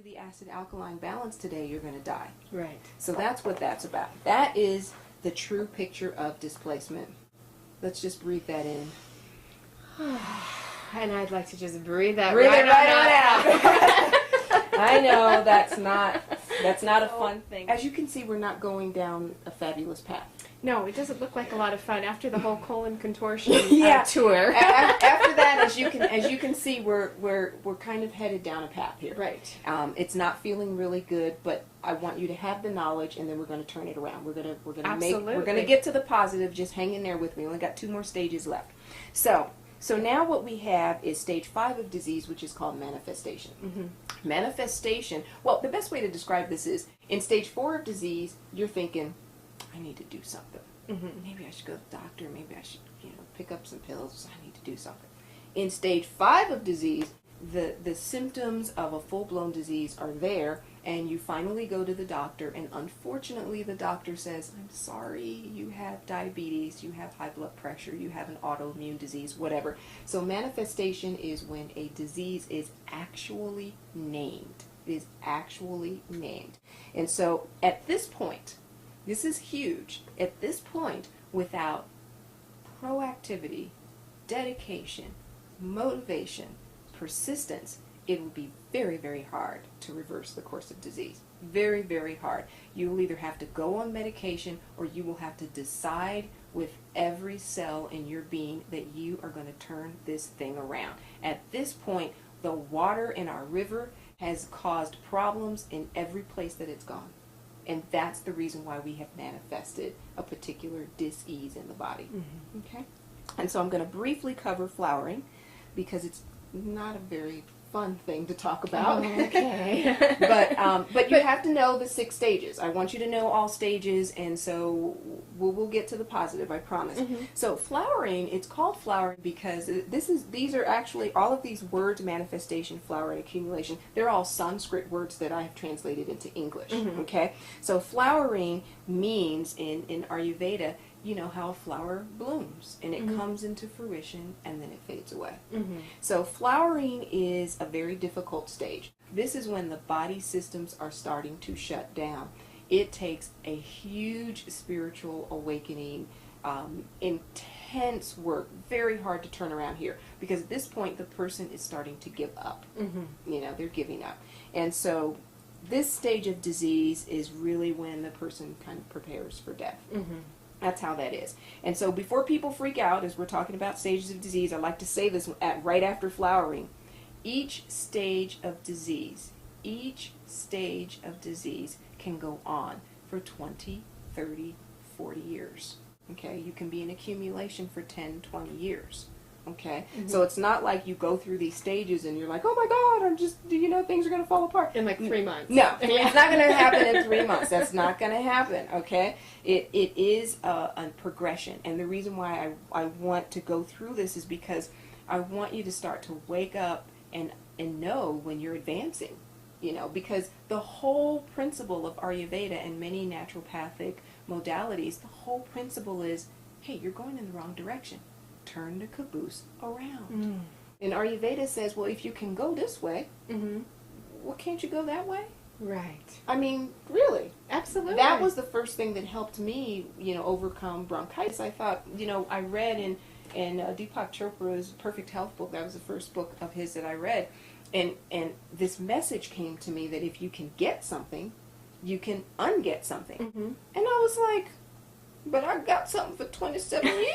do the acid-alkaline balance today, you're going to die. Right. So that's what that's about. That is the true picture of displacement. Let's just breathe that in. And I'd like to just breathe that Breathe right it right on out. I know that's not a fun thing. As you can see, we're not going down a fabulous path. No, it doesn't look like a lot of fun after the whole colon contortion tour. After that, as you can see, we're kind of headed down a path here. Right. It's not feeling really good, but I want you to have the knowledge, and then we're going to turn it around. We're going to get to the positive. Just hang in there with me. We only got 2 more stages left. So now what we have is stage 5 of disease, which is called manifestation. Mm-hmm. Manifestation. Well, the best way to describe this is in stage 4 of disease, you're thinking, I need to do something. Mm-hmm. Maybe I should go to the doctor. Maybe I should, pick up some pills. I need to do something. In stage 5 of disease, the symptoms of a full-blown disease are there, and you finally go to the doctor, and unfortunately the doctor says, I'm sorry, you have diabetes, you have high blood pressure, you have an autoimmune disease, whatever. So manifestation is when a disease is actually named. It is actually named. And so at this point, this is huge. At this point, without proactivity, dedication, motivation, persistence, it will be very, very hard to reverse the course of disease. Very, very hard. You will either have to go on medication, or you will have to decide with every cell in your being that you are going to turn this thing around. At this point, the water in our river has caused problems in every place that it's gone. And that's the reason why we have manifested a particular dis-ease in the body. Mm-hmm. Okay? And so I'm going to briefly cover flowering, because it's not a very fun thing to talk about. Oh, okay. but you have to know the 6 stages. I want you to know all stages, and so we'll get to the positive, I promise. Mm-hmm. So flowering, it's called flowering because these are actually, all of these words, manifestation, flowering, accumulation, they're all Sanskrit words that I have translated into English. Mm-hmm. Okay? So flowering means, in Ayurveda, you know how a flower blooms, and it mm-hmm. comes into fruition, and then it fades away. Mm-hmm. So flowering is a very difficult stage. This is when the body systems are starting to shut down. It takes a huge spiritual awakening, intense work, very hard to turn around here, because at this point the person is starting to give up. Mm-hmm. They're giving up. And so this stage of disease is really when the person kind of prepares for death. Mm-hmm. That's how that is. And so before people freak out, as we're talking about stages of disease, I like to say this right after flowering. Each stage of disease can go on for 20, 30, 40 years. Okay? You can be in accumulation for 10, 20 years. Okay? Mm-hmm. So it's not like you go through these stages and you're like, oh my God, I'm just, things are going to fall apart. In like 3 months. No, it's not going to happen in 3 months. That's not going to happen, okay? It is a progression. And the reason why I want to go through this is because I want you to start to wake up and know when you're advancing, because the whole principle of Ayurveda and many naturopathic modalities, the whole principle is, hey, you're going in the wrong direction. Turn the caboose around. Mm. And Ayurveda says, well, if you can go this way, mm-hmm. well, can't you go that way? Right. I mean, really. Absolutely. That was the first thing that helped me, overcome bronchitis. I thought, I read in Deepak Chopra's Perfect Health book, that was the first book of his that I read, and this message came to me that if you can get something, you can unget something. Mm-hmm. And I was like, but I got something for 27 years.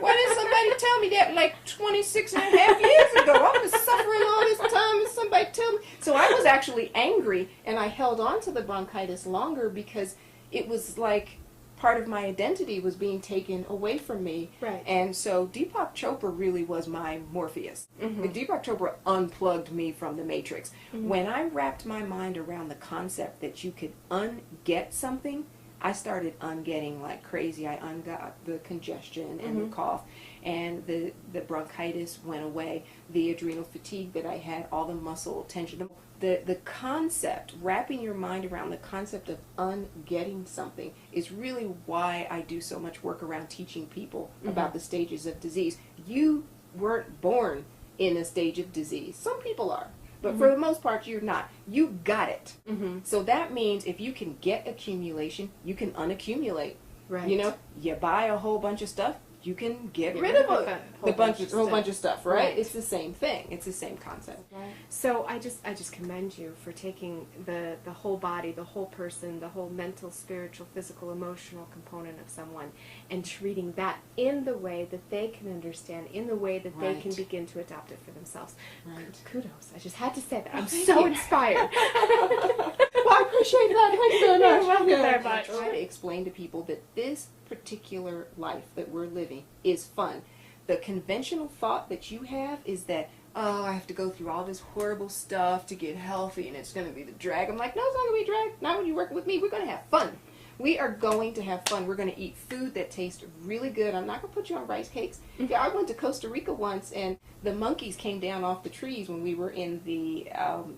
Why didn't somebody tell me that like 26 and a half years ago? I've been suffering all this time and somebody tell me. So I was actually angry, and I held on to the bronchitis longer because it was like part of my identity was being taken away from me. Right. And so Deepak Chopra really was my Morpheus. Mm-hmm. Deepak Chopra unplugged me from the matrix. Mm-hmm. When I wrapped my mind around the concept that you could unget something, I started ungetting like crazy. I ungot the congestion and mm-hmm. the cough, and the bronchitis went away. The adrenal fatigue that I had, all the muscle tension. The concept, wrapping your mind around the concept of ungetting something is really why I do so much work around teaching people mm-hmm. about the stages of disease. You weren't born in a stage of disease. Some people are. But for the most part, you're not. You got it. Mm-hmm. So that means if you can get accumulation, you can unaccumulate. Right. You know, you buy a whole bunch of stuff, you can get rid of a whole bunch of stuff, right? It's the same thing. It's the same concept. Right. So I just commend you for taking the whole body, the whole person, the whole mental, spiritual, physical, emotional component of someone and treating that in the way that they can understand, in the way that they can begin to adopt it for themselves. Right. Kudos. I just had to say that. I'm so inspired. Well, I appreciate that. Thanks so much. You're welcome very much. I try to explain to people that this particular life that we're living is fun. The conventional thought that you have is that, oh, I have to go through all this horrible stuff to get healthy and it's going to be the drag. I'm like, no, it's not going to be a drag. Not when you're working with me. We're going to have fun. We are going to have fun. We're going to eat food that tastes really good. I'm not going to put you on rice cakes. Yeah, I went to Costa Rica once, and the monkeys came down off the trees when we were in the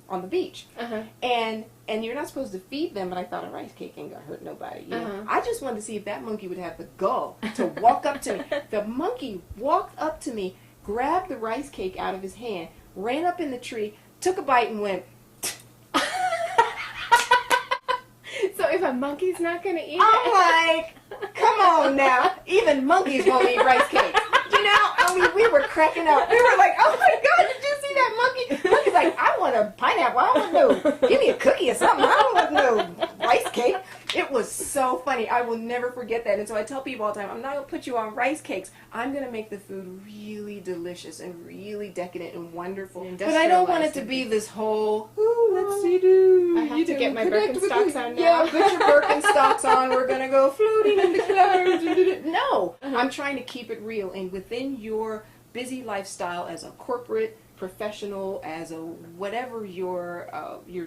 on the beach. And you're not supposed to feed them, but I thought a rice cake ain't going to hurt nobody. You know? I just wanted to see if that monkey would have the gall to walk up to me. The monkey walked up to me, grabbed the rice cake out of his hand, ran up in the tree, took a bite, and went. So if a monkey's not going to eat I'm like, come on now. Even monkeys won't eat rice cakes. You know, I mean, we were cracking up. We were like, oh my God, did you see that monkey? Monkey's like, I want a pineapple. I don't want no, give me a cookie or something. I don't want no rice cake. It was so funny. I will never forget that. And so I tell people all the time, I'm not going to put you on rice cakes. I'm going to make the food really delicious and really decadent and wonderful. But I don't want it to be this whole, ooh, let's see, I have to get my Birkenstocks on now. Yeah, put your Birkenstocks on. We're going to go floating in the clouds. No, I'm trying to keep it real. And within your busy lifestyle as a corporate professional, as a whatever your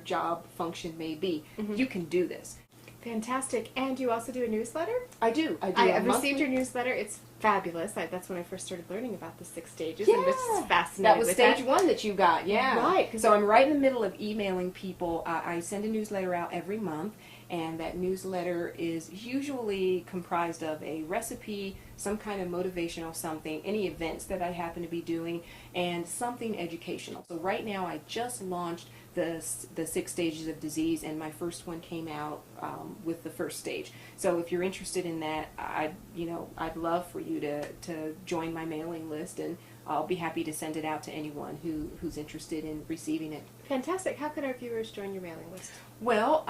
job function may be, you can do this. Fantastic. And you also do a newsletter? I do. I've received your newsletter. It's fabulous. That's when I first started learning about the 6 stages. Yeah. And was just fascinated That was with stage 1 that you got, yeah. Right. So I'm right in the middle of emailing people. I send a newsletter out every month, and that newsletter is usually comprised of a recipe, some kind of motivational something, any events that I happen to be doing, and something educational. So right now I just launched the 6 stages of disease, and my first one came out with the first stage. So if you're interested in that, I'd love for you to join my mailing list, and I'll be happy to send it out to anyone who's interested in receiving it. Fantastic. How can our viewers join your mailing list? Well,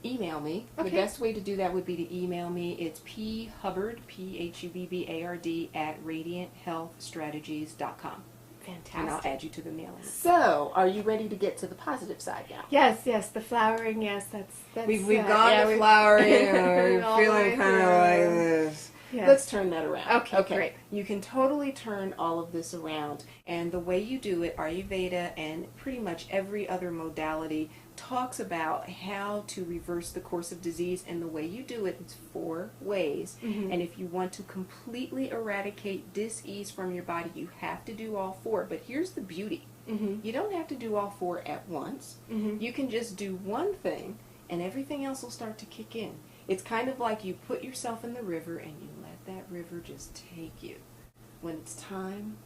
email me. Okay. The best way to do that would be to email me. It's phubbard, PHUBBARD, @radianthealthstrategies.com. Fantastic. And I'll add you to the mailing. So, are you ready to get to the positive side now? Yes, the flowering, yes, that's We've gone to flowering, we're feeling kind of like this. Yes. Let's turn that around. Okay, great. You can totally turn all of this around, and the way you do it, Ayurveda and pretty much every other modality talks about how to reverse the course of disease, and the way you do it is 4 ways. And if you want to completely eradicate dis-ease from your body, you have to do all 4. But here's the beauty. You don't have to do all 4 at once. You can just do one thing, and everything else will start to kick in. It's kind of like you put yourself in the river and you let that river just take you. When it's time,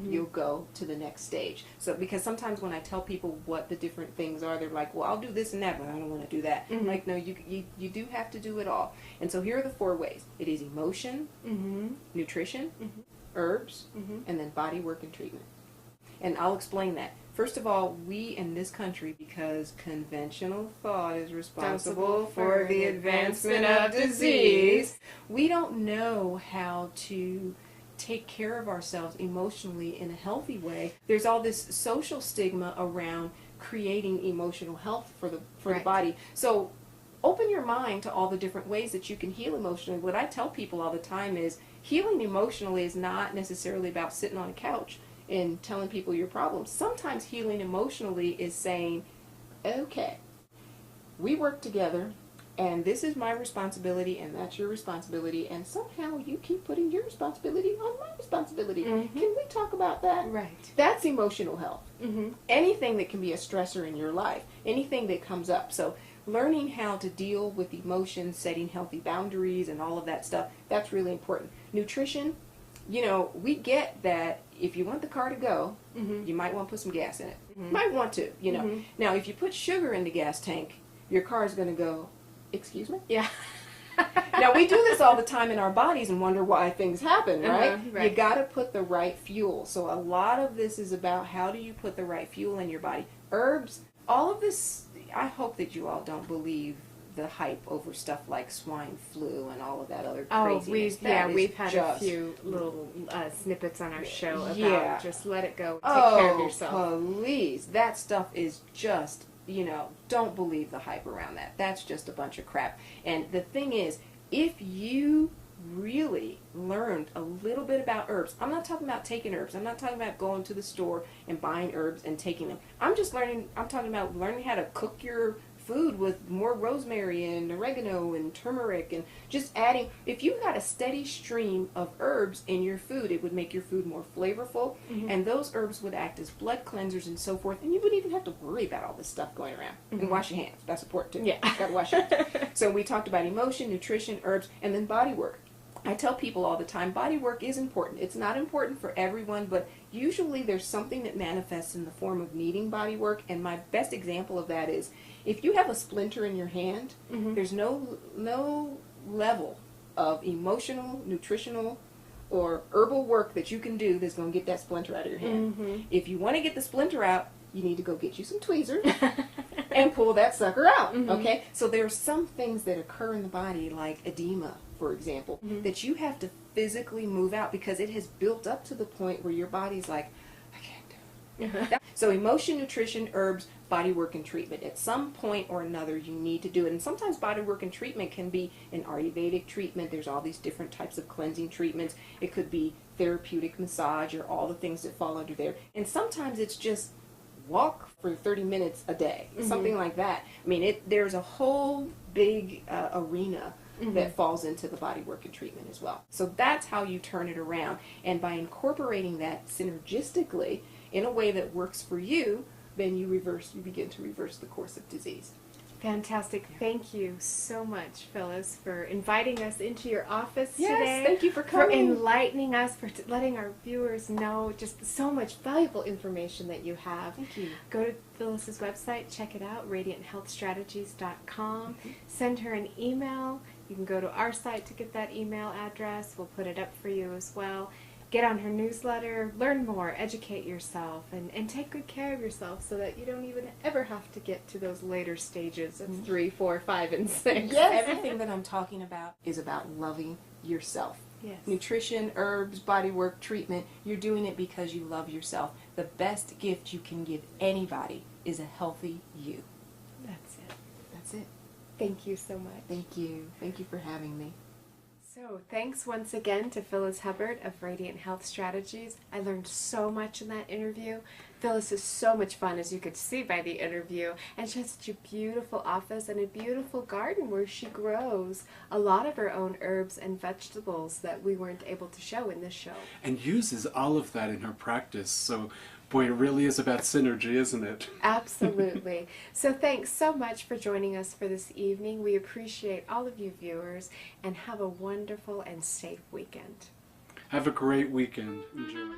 you'll go to the next stage. So, because sometimes when I tell people what the different things are, they're like, well, I'll do this and that, but I don't want to do that. I'm like, no, you do have to do it all. And so here are the 4 ways. It is emotion, nutrition, herbs, and then body work and treatment. And I'll explain that. First of all, we in this country, because conventional thought is responsible for the advancement of disease, we don't know how to take care of ourselves emotionally in a healthy way. There's all this social stigma around creating emotional health for the body. So open your mind to all the different ways that you can heal emotionally. What I tell people all the time is healing emotionally is not necessarily about sitting on a couch and telling people your problems. Sometimes healing emotionally is saying, okay, we work together, and this is my responsibility, and that's your responsibility, and somehow you keep putting your responsibility on my responsibility. Can we talk about that? Right. That's emotional health. Anything that can be a stressor in your life, anything that comes up. So learning how to deal with emotions, setting healthy boundaries, and all of that stuff, that's really important. Nutrition, we get that if you want the car to go, you might want to put some gas in it. Might want to, you know. Now, if you put sugar in the gas tank, your car is going to go, excuse me? Yeah. Now, we do this all the time in our bodies and wonder why things happen, right? Right. You got to put the right fuel. So a lot of this is about how do you put the right fuel in your body. Herbs, all of this, I hope that you all don't believe the hype over stuff like swine flu and all of that other craziness. We've had a few little snippets on our show about just let it go, take care of yourself. Please, that stuff is just, you know, don't believe the hype around that. That's just a bunch of crap. And the thing is, if you really learned a little bit about herbs, I'm not talking about taking herbs. I'm not talking about going to the store and buying herbs and taking them. I'm talking about learning how to cook your food with more rosemary and oregano and turmeric, and just adding, if you got a steady stream of herbs in your food, it would make your food more flavorful, and those herbs would act as blood cleansers and so forth, and you wouldn't even have to worry about all this stuff going around. And wash your hands. That's important too. Yeah. Gotta wash your hands. So we talked about emotion, nutrition, herbs, and then body work. I tell people all the time, body work is important. It's not important for everyone, but usually there's something that manifests in the form of needing body work, and my best example of that is if you have a splinter in your hand, there's no level of emotional, nutritional, or herbal work that you can do that's going to get that splinter out of your hand. If you want to get the splinter out, you need to go get you some tweezers and pull that sucker out, okay? So there are some things that occur in the body, like edema, for example, that you have to physically move out because it has built up to the point where your body's like, I can't do it. So emotion, nutrition, herbs, body work, and treatment. At some point or another, you need to do it. And sometimes body work and treatment can be an Ayurvedic treatment. There's all these different types of cleansing treatments. It could be therapeutic massage or all the things that fall under there. And sometimes it's just walk for 30 minutes a day, something like that. I mean, there's a whole big arena that falls into the body work and treatment as well. So that's how you turn it around. And by incorporating that synergistically in a way that works for you, then you begin to reverse the course of disease. Fantastic. Thank you so much, Phyllis, for inviting us into your office today. Yes, thank you for coming. For enlightening us, for letting our viewers know just so much valuable information that you have. Thank you. Go to Phyllis's website, check it out, radianthealthstrategies.com. Send her an email. You can go to our site to get that email address. We'll put it up for you as well. Get on her newsletter, learn more, educate yourself, and take good care of yourself so that you don't even ever have to get to those later stages of 3, 4, 5, and 6. Yes. Everything that I'm talking about is about loving yourself. Yes. Nutrition, herbs, body work, treatment, you're doing it because you love yourself. The best gift you can give anybody is a healthy you. That's it. That's it. Thank you so much. Thank you. Thank you for having me. So, thanks once again to Phyllis Hubbard of Radiant Health Strategies. I learned so much in that interview. Phyllis is so much fun, as you could see by the interview, and she has such a beautiful office and a beautiful garden where she grows a lot of her own herbs and vegetables that we weren't able to show in this show. And uses all of that in her practice, so boy, it really is about synergy, isn't it? Absolutely. So thanks so much for joining us for this evening. We appreciate all of you viewers, and have a wonderful and safe weekend. Have a great weekend. Enjoy.